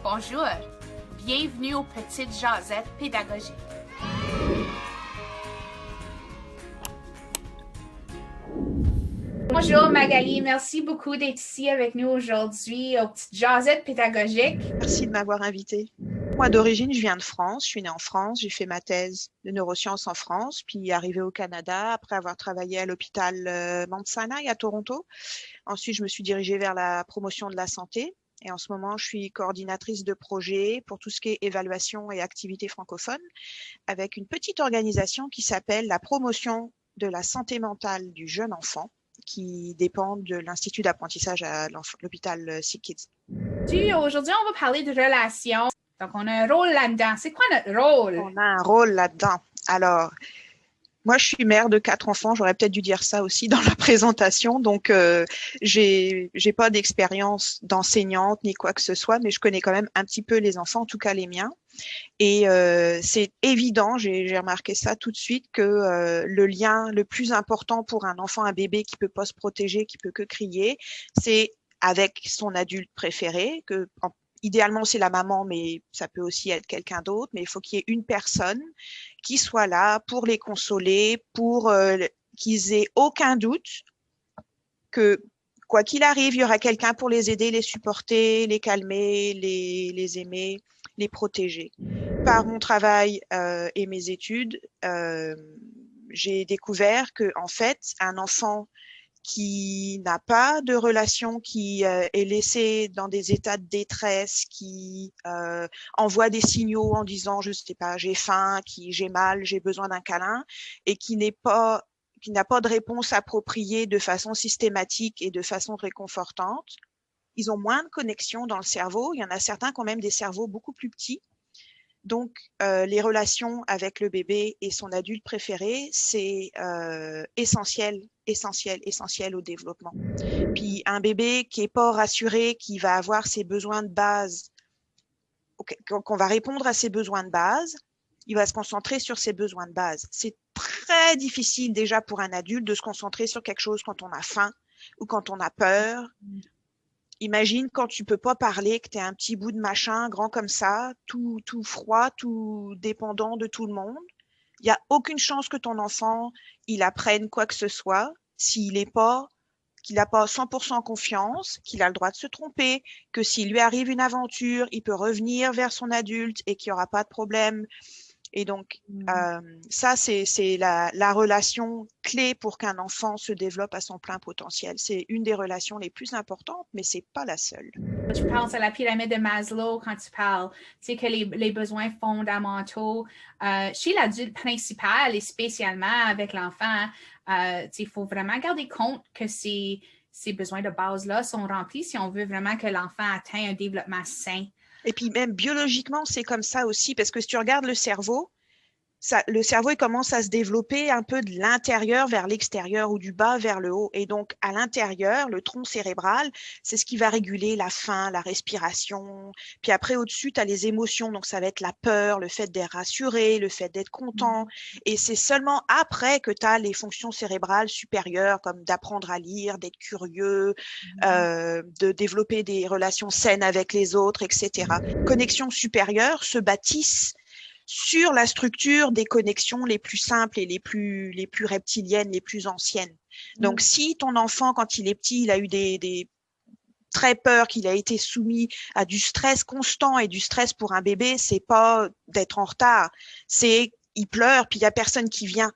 Bonjour, bienvenue aux Petites Jasettes pédagogiques. Bonjour Magali, merci beaucoup d'être ici avec nous aujourd'hui aux Petites Jasettes pédagogiques. Merci de m'avoir invitée. Moi, d'origine, je viens de France. Je suis née en France. J'ai fait ma thèse de neurosciences en France, puis arrivée au Canada après avoir travaillé à l'hôpital Mount Sinai à Toronto. Ensuite, je me suis dirigée vers la promotion de la santé. Et en ce moment, je suis coordinatrice de projet pour tout ce qui est évaluation et activités francophones avec une petite organisation qui s'appelle la promotion de la santé mentale du jeune enfant, qui dépend de l'Institut d'apprentissage à l'hôpital Sick Kids. Aujourd'hui, on va parler de relations. Donc, on a un rôle là-dedans. C'est quoi notre rôle? On a un rôle là-dedans. Alors, moi, je suis mère de 4 enfants. J'aurais peut-être dû dire ça aussi dans la présentation. Donc, j'ai pas d'expérience d'enseignante ni quoi que ce soit, mais je connais quand même un petit peu les enfants, en tout cas les miens. Et c'est évident, j'ai remarqué ça tout de suite, que le lien le plus important pour un enfant, un bébé qui peut pas se protéger, qui peut que crier, c'est avec son adulte préféré, idéalement, c'est la maman, mais ça peut aussi être quelqu'un d'autre. Mais il faut qu'il y ait une personne qui soit là pour les consoler, pour qu'ils aient aucun doute que, quoi qu'il arrive, il y aura quelqu'un pour les aider, les supporter, les calmer, les aimer, les protéger. Par mon travail et mes études, j'ai découvert que, en fait, un enfant qui n'a pas de relation, qui est laissé dans des états de détresse, qui envoie des signaux en disant je sais pas, j'ai faim, j'ai mal, j'ai besoin d'un câlin, et qui n'a pas de réponse appropriée de façon systématique et de façon réconfortante, ils ont moins de connexion dans le cerveau. Il y en a certains qui ont même des cerveaux beaucoup plus petits. Donc, les relations avec le bébé et son adulte préféré, c'est essentiel au développement. Puis, un bébé qui est pas rassuré, qui va avoir ses besoins de base, qu'on va répondre à ses besoins de base, il va se concentrer sur ses besoins de base. C'est très difficile déjà pour un adulte de se concentrer sur quelque chose quand on a faim ou quand on a peur. Imagine quand tu peux pas parler, que tu es un petit bout de machin grand comme ça, tout froid, tout dépendant de tout le monde. Il y a aucune chance que ton enfant, il apprenne quoi que ce soit qu'il n'a pas 100% confiance, qu'il a le droit de se tromper, que s'il lui arrive une aventure, il peut revenir vers son adulte et qu'il n'y aura pas de problème. Et donc, ça, c'est la relation clé pour qu'un enfant se développe à son plein potentiel. C'est une des relations les plus importantes, mais c'est pas la seule. Tu penses à la pyramide de Maslow quand tu parles, tu sais, que les besoins fondamentaux chez l'adulte principal et spécialement avec l'enfant, il faut vraiment garder compte que ces besoins de base-là sont remplis si on veut vraiment que l'enfant atteigne un développement sain. Et puis même biologiquement, c'est comme ça aussi, parce que si tu regardes le cerveau, le cerveau il commence à se développer un peu de l'intérieur vers l'extérieur ou du bas vers le haut. Et donc, à l'intérieur, le tronc cérébral, c'est ce qui va réguler la faim, la respiration. Puis après, au-dessus, tu as les émotions. Donc, ça va être la peur, le fait d'être rassuré, le fait d'être content. Et c'est seulement après que tu as les fonctions cérébrales supérieures, comme d'apprendre à lire, d'être curieux, de développer des relations saines avec les autres, etc. Connexions supérieures se bâtissent sur la structure des connexions les plus simples et les plus reptiliennes, les plus anciennes. Donc, si ton enfant, quand il est petit, il a eu des très peur, qu'il a été soumis à du stress constant, et du stress pour un bébé, c'est pas d'être en retard, c'est il pleure, puis il y a personne qui vient.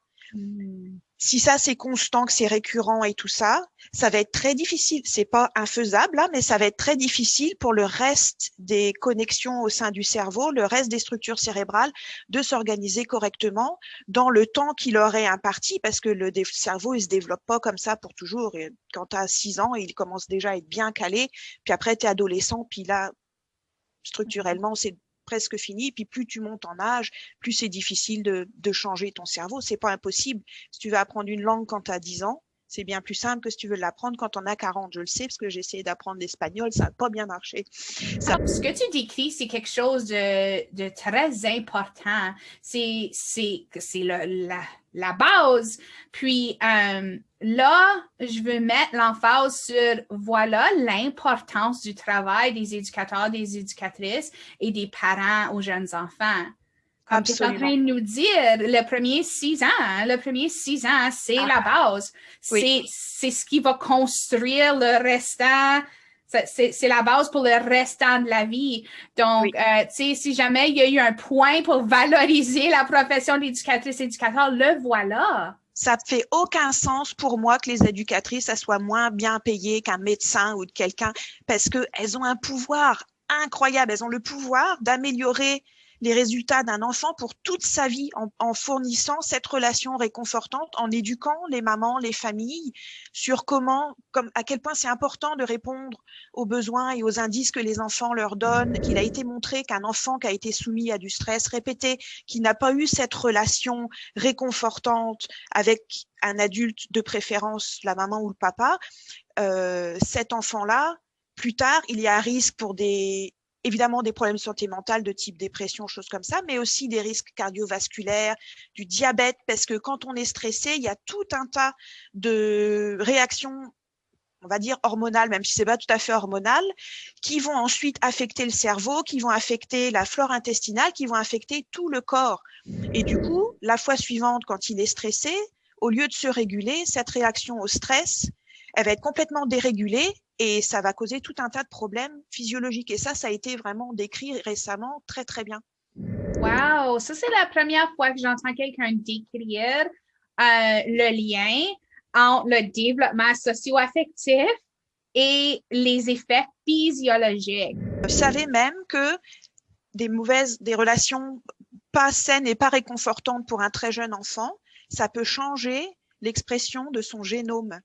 Si ça, c'est constant, que c'est récurrent et tout ça, ça va être très difficile. C'est pas infaisable, là, mais ça va être très difficile pour le reste des connexions au sein du cerveau, le reste des structures cérébrales, de s'organiser correctement dans le temps qu'il aurait imparti, parce que le cerveau, il se développe pas comme ça pour toujours. Et quand tu as 6 ans, il commence déjà à être bien calé, puis après, tu es adolescent, puis là, structurellement, c'est presque fini. Puis plus tu montes en âge, plus c'est difficile de changer ton cerveau. C'est pas impossible. Si tu veux apprendre une langue quand tu as 10 ans, C'est bien plus simple que si tu veux l'apprendre quand on a 40. Je le sais parce que j'ai essayé d'apprendre l'espagnol, ça n'a pas bien marché. Ce que tu décris, c'est quelque chose de très important. C'est la base. Puis là, je veux mettre l'emphase sur, voilà, l'importance du travail des éducateurs, des éducatrices et des parents aux jeunes enfants. Comme tu es en train de nous dire, le premier 6 ans, c'est la base. Oui. C'est ce qui va construire le restant. C'est la base pour le restant de la vie. Donc, si jamais il y a eu un point pour valoriser la profession d'éducatrice-éducateur, le voilà. Ça ne fait aucun sens pour moi que les éducatrices ça soit moins bien payées qu'un médecin ou de quelqu'un, parce qu'elles ont un pouvoir incroyable. Elles ont le pouvoir d'améliorer les résultats d'un enfant pour toute sa vie en fournissant cette relation réconfortante, en éduquant les mamans, les familles sur à quel point c'est important de répondre aux besoins et aux indices que les enfants leur donnent, qu'il a été montré qu'un enfant qui a été soumis à du stress répété, qui n'a pas eu cette relation réconfortante avec un adulte, de préférence la maman ou le papa, cet enfant-là, plus tard, il y a un risque pour évidemment des problèmes de santé mentale de type dépression, choses comme ça, mais aussi des risques cardiovasculaires, du diabète, parce que quand on est stressé, il y a tout un tas de réactions, on va dire hormonales, même si c'est pas tout à fait hormonal, qui vont ensuite affecter le cerveau, qui vont affecter la flore intestinale, qui vont affecter tout le corps. Et du coup, la fois suivante, quand il est stressé, au lieu de se réguler, cette réaction au stress, elle va être complètement dérégulée et ça va causer tout un tas de problèmes physiologiques. Et ça a été vraiment décrit récemment très, très bien. Wow! Ça, c'est la première fois que j'entends quelqu'un décrire le lien entre le développement socio-affectif et les effets physiologiques. Vous savez même que des relations pas saines et pas réconfortantes pour un très jeune enfant, ça peut changer l'expression de son génome.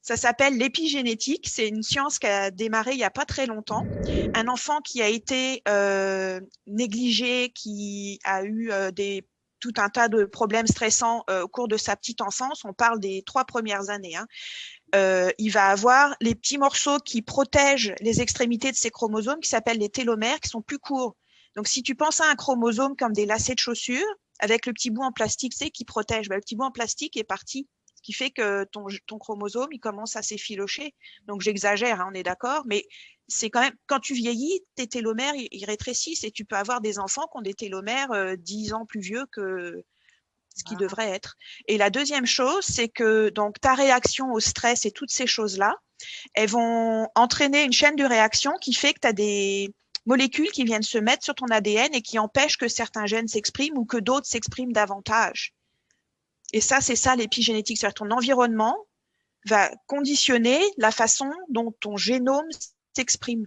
Ça s'appelle l'épigénétique. C'est une science qui a démarré il n'y a pas très longtemps. Un enfant qui a été négligé, qui a eu tout un tas de problèmes stressants au cours de sa petite enfance, on parle des 3 premières années, il va avoir les petits morceaux qui protègent les extrémités de ses chromosomes, qui s'appellent les télomères, qui sont plus courts. Donc, si tu penses à un chromosome comme des lacets de chaussures, avec le petit bout en plastique, c'est qui protège, le petit bout en plastique est parti, ce qui fait que ton chromosome, il commence à s'effilocher. Donc, j'exagère, on est d'accord, mais c'est quand même, quand tu vieillis, tes télomères, ils rétrécissent et tu peux avoir des enfants qui ont des télomères 10 ans plus vieux que ce qui devrait être. Et la deuxième chose, c'est que donc ta réaction au stress et toutes ces choses-là, elles vont entraîner une chaîne de réaction qui fait que tu as des molécules qui viennent se mettre sur ton ADN et qui empêchent que certains gènes s'expriment ou que d'autres s'expriment davantage. Et ça, c'est ça l'épigénétique. C'est-à-dire ton environnement va conditionner la façon dont ton génome s'exprime.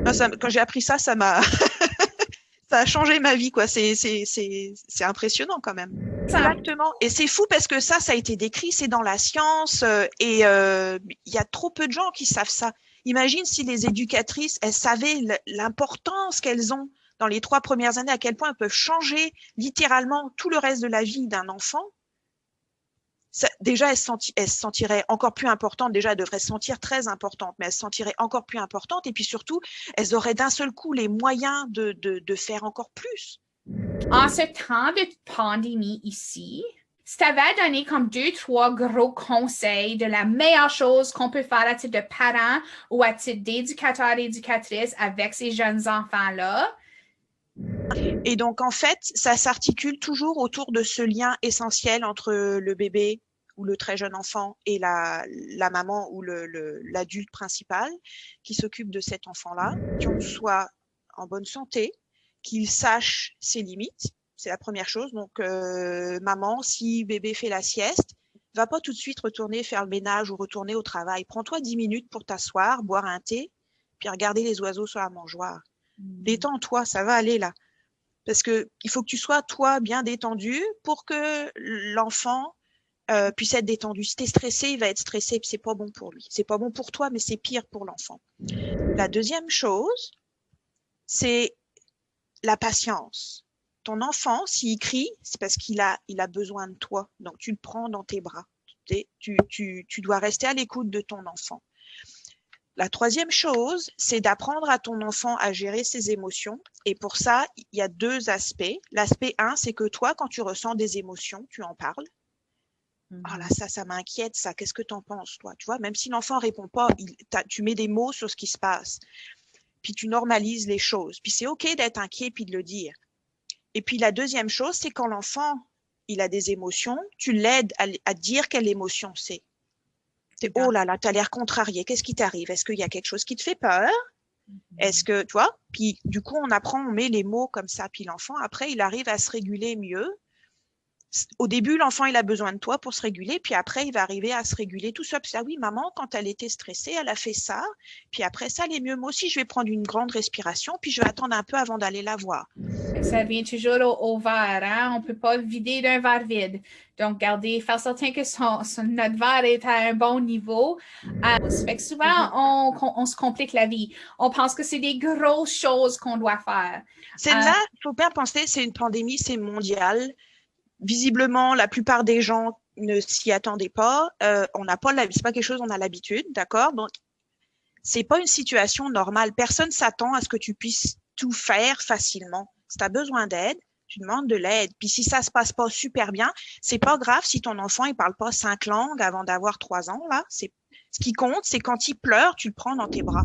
Quand j'ai appris ça, ça m'a ça a changé ma vie, quoi. C'est impressionnant quand même. Exactement. Et c'est fou parce que ça a été décrit, c'est dans la science et il y a trop peu de gens qui savent ça. Imagine si les éducatrices, elles savaient l'importance qu'elles ont dans les 3 premières années, à quel point elles peuvent changer littéralement tout le reste de la vie d'un enfant. Déjà, elle se sentirait encore plus importante. Déjà, elle devrait se sentir très importante, mais elle se sentirait encore plus importante. Et puis surtout, elles auraient d'un seul coup les moyens de faire encore plus. En ce temps de pandémie ici, si tu avais donné comme 2-3 gros conseils de la meilleure chose qu'on peut faire à titre de parent ou à titre d'éducateur et éducatrice avec ces jeunes enfants-là. Et donc, en fait, ça s'articule toujours autour de ce lien essentiel entre le bébé ou le très jeune enfant et la maman ou l'adulte principal qui s'occupe de cet enfant-là, qu'on soit en bonne santé, qu'il sache ses limites. C'est la première chose. Donc, maman, si bébé fait la sieste, va pas tout de suite retourner faire le ménage ou retourner au travail. Prends-toi 10 minutes pour t'asseoir, boire un thé, puis regarder les oiseaux sur la mangeoire. Détends-toi, ça va aller là. Parce que il faut que tu sois, toi, bien détendu pour que l'enfant puisse être détendu. Si tu es stressé, il va être stressé, puis c'est pas bon pour lui. C'est pas bon pour toi, mais c'est pire pour l'enfant. La deuxième chose, c'est la patience. Ton enfant, s'il crie, c'est parce qu'il a besoin de toi. Donc, tu le prends dans tes bras. Tu dois rester à l'écoute de ton enfant. La troisième chose, c'est d'apprendre à ton enfant à gérer ses émotions. Et pour ça, il y a deux aspects. L'aspect 1, c'est que toi, quand tu ressens des émotions, tu en parles. Ah là, ça m'inquiète, ça. Qu'est-ce que tu en penses, toi? Tu vois, même si l'enfant répond pas, tu mets des mots sur ce qui se passe. Puis tu normalises les choses. Puis c'est OK d'être inquiet puis de le dire. Et puis la deuxième chose, c'est quand l'enfant, il a des émotions, tu l'aides à dire quelle émotion c'est. Oh là là, tu as l'air contrarié. Qu'est-ce qui t'arrive? Est-ce qu'il y a quelque chose qui te fait peur? Est-ce que, tu vois? Puis du coup, on met les mots comme ça. Puis l'enfant, après, il arrive à se réguler mieux. Au début, l'enfant, il a besoin de toi pour se réguler, puis après, il va arriver à se réguler tout seul. Puis, ah oui, maman, quand elle était stressée, elle a fait ça, puis après ça, elle est mieux. Moi aussi, je vais prendre une grande respiration, puis je vais attendre un peu avant d'aller la voir. Ça revient toujours au verre, hein? On ne peut pas vider d'un verre vide. Donc, faire certain que notre verre est à un bon niveau. Fait que souvent, on se complique la vie. On pense que c'est des grosses choses qu'on doit faire. Là, il faut bien penser, c'est une pandémie, c'est mondial. Visiblement, la plupart des gens ne s'y attendaient pas. On n'a pas, c'est pas quelque chose on a l'habitude, d'accord? Donc, c'est pas une situation normale. Personne s'attend à ce que tu puisses tout faire facilement. Si tu as besoin d'aide, tu demandes de l'aide. Puis si ça se passe pas super bien, c'est pas grave si ton enfant il parle pas 5 langues avant d'avoir 3 ans. Là, ce qui compte, c'est quand il pleure, tu le prends dans tes bras.